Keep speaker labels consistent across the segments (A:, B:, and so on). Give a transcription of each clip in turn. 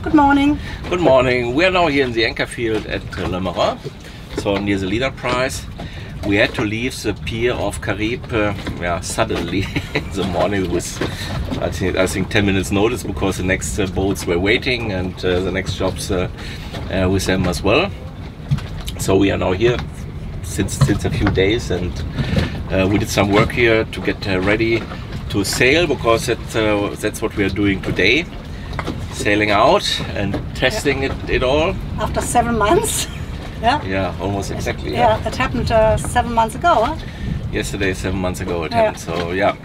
A: Good morning.
B: Good morning. We are now here in the anchor field at Le Marin, so near the leader prize. We had to leave the pier of Caribe suddenly in the morning with I think 10 minutes notice, because the next boats were waiting and the next jobs with them as well. So we are now here since a few days, and we did some work here to get ready to sail, because that's what we are doing today. Sailing out and testing it all.
A: After 7 months.
B: Yeah, almost exactly.
A: Yeah, it happened 7 months ago. Huh?
B: Yesterday, 7 months ago it happened. So yeah,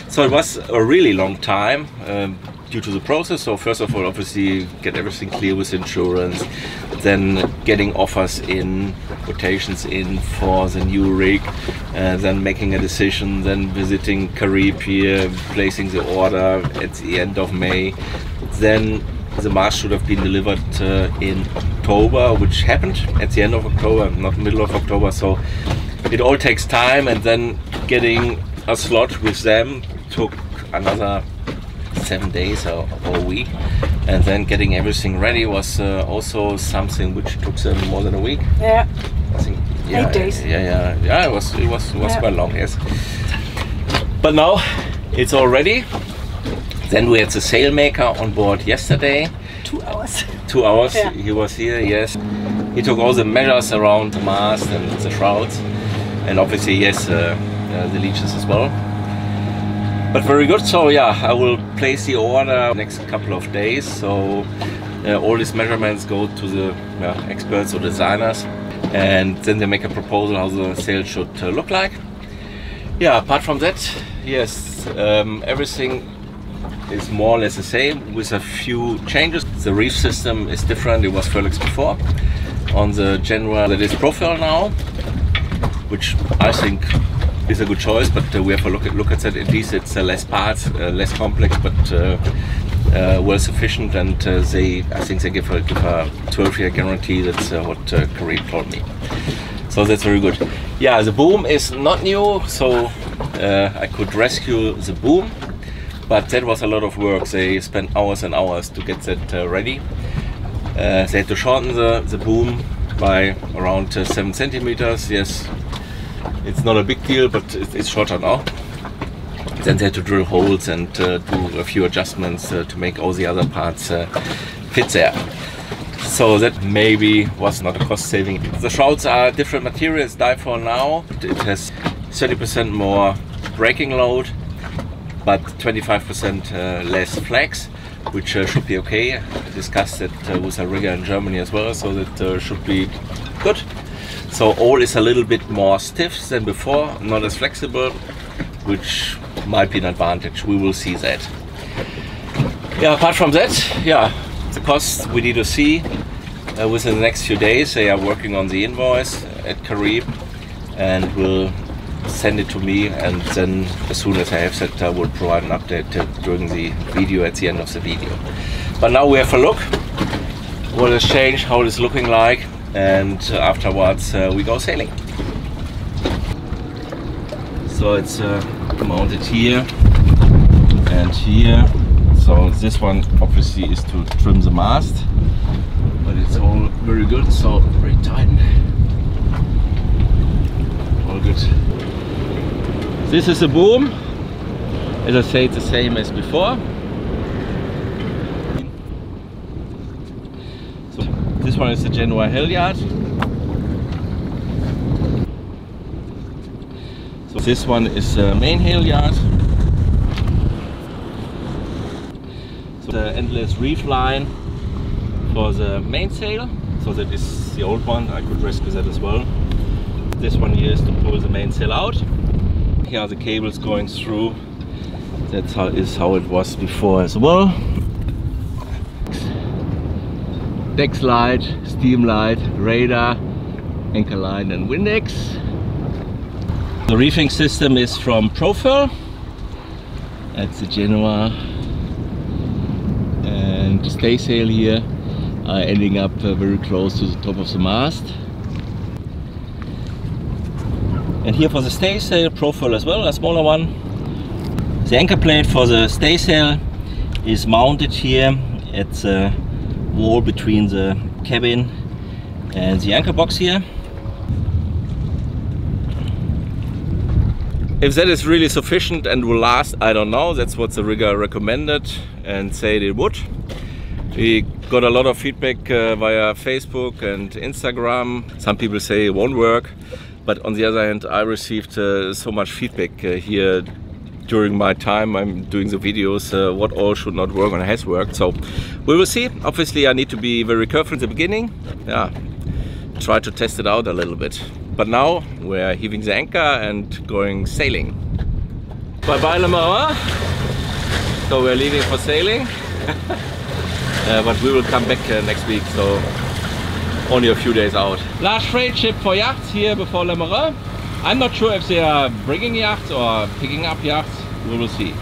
B: so it was a really long time due to the process. So first of all, obviously get everything clear with insurance, then getting offers in, quotations in for the new rig, then making a decision, then visiting Caribe here, placing the order at the end of May. Then the mast should have been delivered in October, which happened at the end of October, not middle of October. So it all takes time, and then getting a slot with them took another 7 days or a week, and then getting everything ready was also something which took them more than a week.
A: Yeah,
B: I think
A: 8 days.
B: Yeah. It was quite long, yes. But now it's all ready. Then we had the sailmaker on board yesterday.
A: 2 hours.
B: 2 hours,
A: Yeah.
B: He was here, yes. He took all the measures around the mast and the shrouds, and obviously, yes, the leeches as well. But very good. So yeah, I will place the order next couple of days. So all these measurements go to the experts or designers, and then they make a proposal how the sail should look like. Yeah, apart from that, yes, everything is more or less the same with a few changes. The reef system is different. It was Furlex before. On the Genoa that is Profile now, which I think is a good choice, but we have to look at that. At least it's less parts, less complex, but well sufficient, and I think they give a 12-year guarantee. That's what Caribe told me. So that's very good. Yeah, the boom is not new, so I could rescue the boom. But that was a lot of work. They spent hours and hours to get that ready. They had to shorten the boom by around 7 centimeters. Yes, it's not a big deal, but it's shorter now. Then they had to drill holes and do a few adjustments to make all the other parts fit there. So that maybe was not a cost saving. The shrouds are different materials. Diphor now, it has 30% more braking load, but 25% less flex, which should be okay. I discussed it with a rigger in Germany as well, so that should be good. So all is a little bit more stiff than before, not as flexible, which might be an advantage. We will see that. Yeah, apart from that, yeah, the costs we need to see within the next few days. They are working on the invoice at Caribe and will send it to me, and then as soon as I have that, I will provide an update during the video at the end of the video. But now we have a look what has changed, how it is looking like, and afterwards we go sailing. So it's mounted here and here. So this one obviously is to trim the mast, but it's all very good, so very tight. All good. This is a boom. As I say, it's the same as before. So this one is the Genoa halyard. So this one is the main halyard. So the endless reef line for the mainsail. So that is the old one. I could rescue that as well. This one here is to pull the mainsail out. Here are the cables going through. That's how it was before as well. Deck light, steam light, radar, anchor line and Windex. The reefing system is from Profile. That's the Genoa. And the staysail here are ending up very close to the top of the mast. And here for the staysail, Profile as well, a smaller one. The anchor plate for the staysail is mounted here at the wall between the cabin and the anchor box here. If that is really sufficient and will last, I don't know. That's what the rigger recommended and said it would. We got a lot of feedback via Facebook and Instagram. Some people say it won't work, but on the other hand, I received so much feedback here during my time I'm doing the videos, what all should not work and has worked. So we will see. Obviously I need to be very careful in the beginning. Yeah, try to test it out a little bit. But now we're heaving the anchor and going sailing. Bye bye Le Marin. So we're leaving for sailing. But we will come back next week, so only a few days out. Large freight ship for yachts here before Le Marin. I'm not sure if they are bringing yachts or picking up yachts. We will see.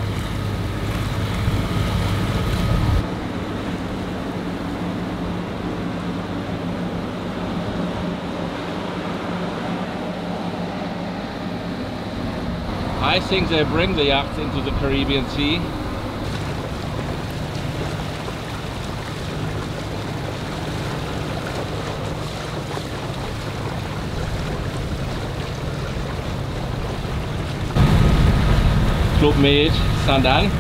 B: I think they bring the yachts into the Caribbean Sea. Club Med, Sainte-Anne.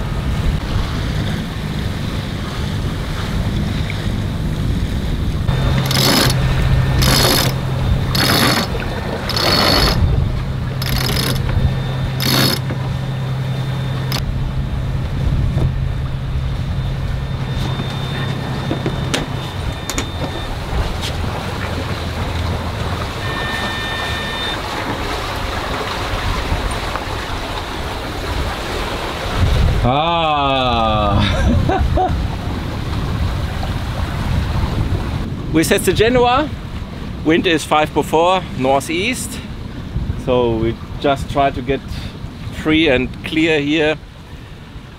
B: We set the Genoa. Wind is 5/4 northeast, so we just try to get free and clear here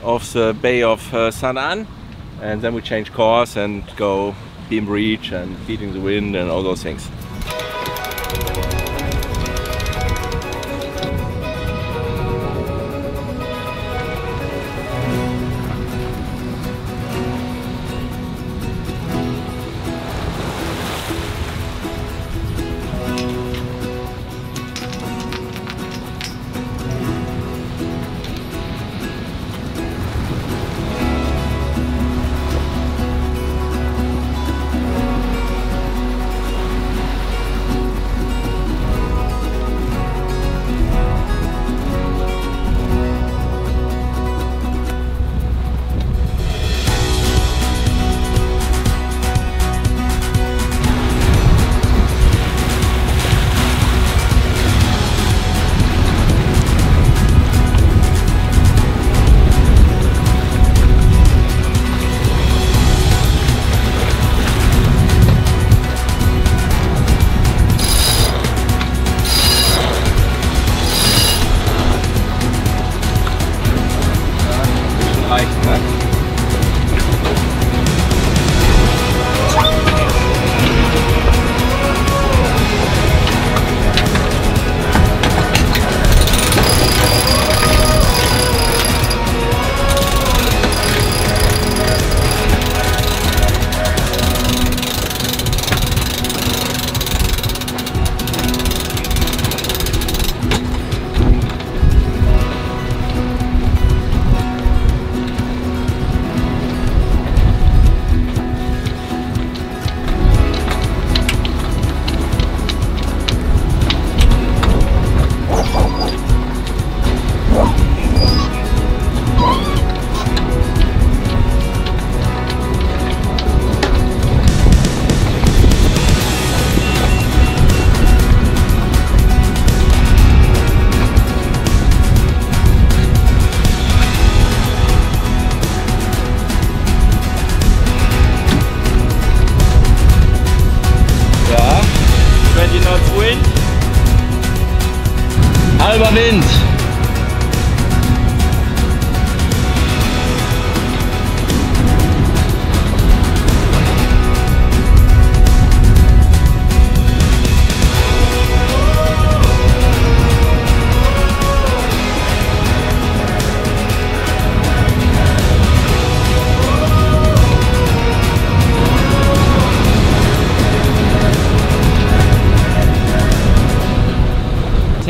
B: of the bay of Sainte-Anne, and then we change course and go beam reach and beating the wind and all those things. Halber Wind.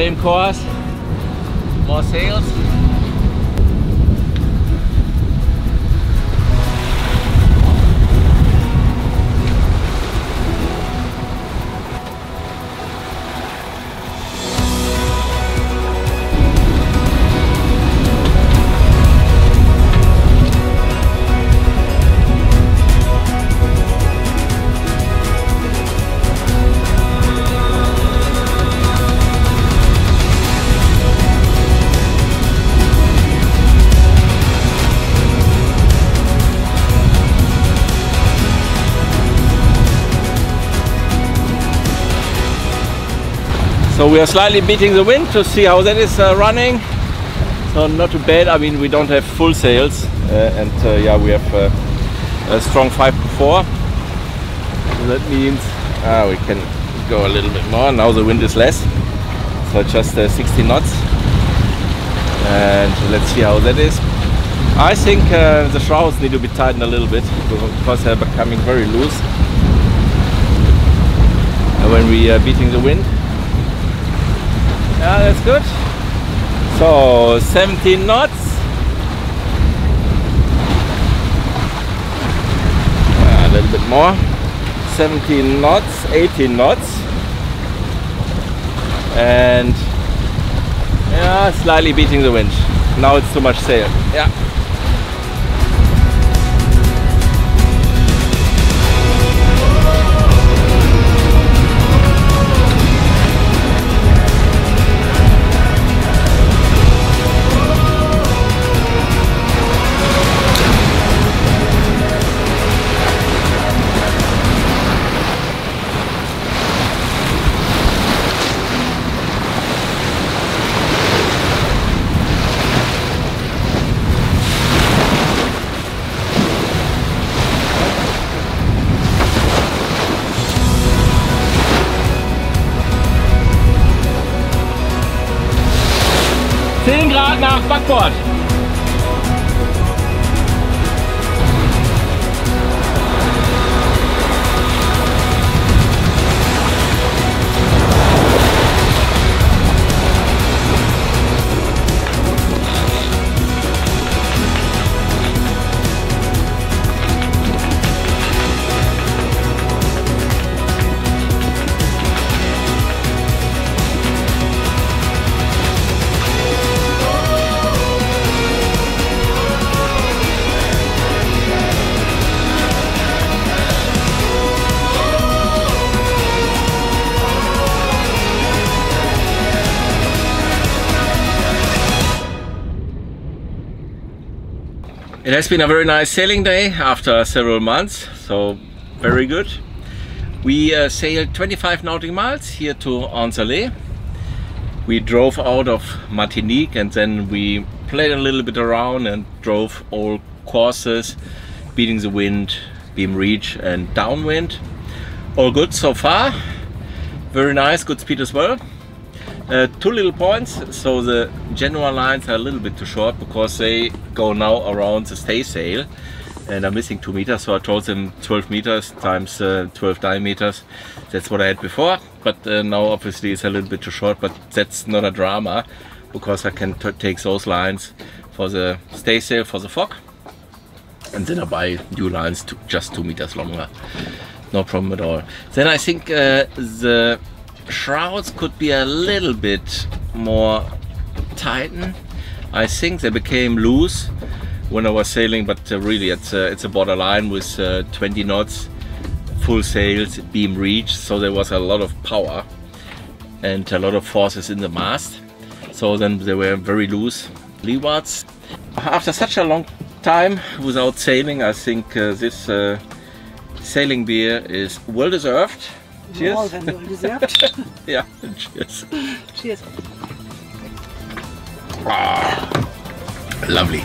B: same course, more sails. So we are slightly beating the wind to see how that is running. So not too bad. I mean, we don't have full sails, and yeah, we have a strong 5/4. So that means we can go a little bit more. Now the wind is less, so just 60 knots. And let's see how that is. I think the shrouds need to be tightened a little bit because they're becoming very loose when we are beating the wind. Yeah, that's good. So 17 knots. A little bit more. 17 knots, 18 knots. And yeah, slightly beating the wind. Now it's too much sail. Yeah. Nach Backbord. It has been a very nice sailing day after several months, so very good. We sailed 25 nautical miles here to Anse. We drove out of Martinique and then we played a little bit around and drove all courses, beating the wind, beam reach and downwind. All good so far. Very nice, good speed as well. Two little points, so the general lines are a little bit too short because they go now around the staysail and I'm missing 2 meters, so I told them 12 meters times 12 diameters. That's what I had before, but now obviously it's a little bit too short, but that's not a drama because I can take those lines for the staysail for the fog and then I buy new lines to just 2 meters longer. No problem at all. Then I think the shrouds could be a little bit more tightened. I think they became loose when I was sailing, but really it's a borderline with 20 knots, full sails, beam reach, so there was a lot of power and a lot of forces in the mast, so then they were very loose leewards. After such a long time without sailing, I think this sailing beer is well deserved. Cheers.
A: More than well deserved.
B: Yeah, cheers.
A: Cheers.
B: Ah, lovely.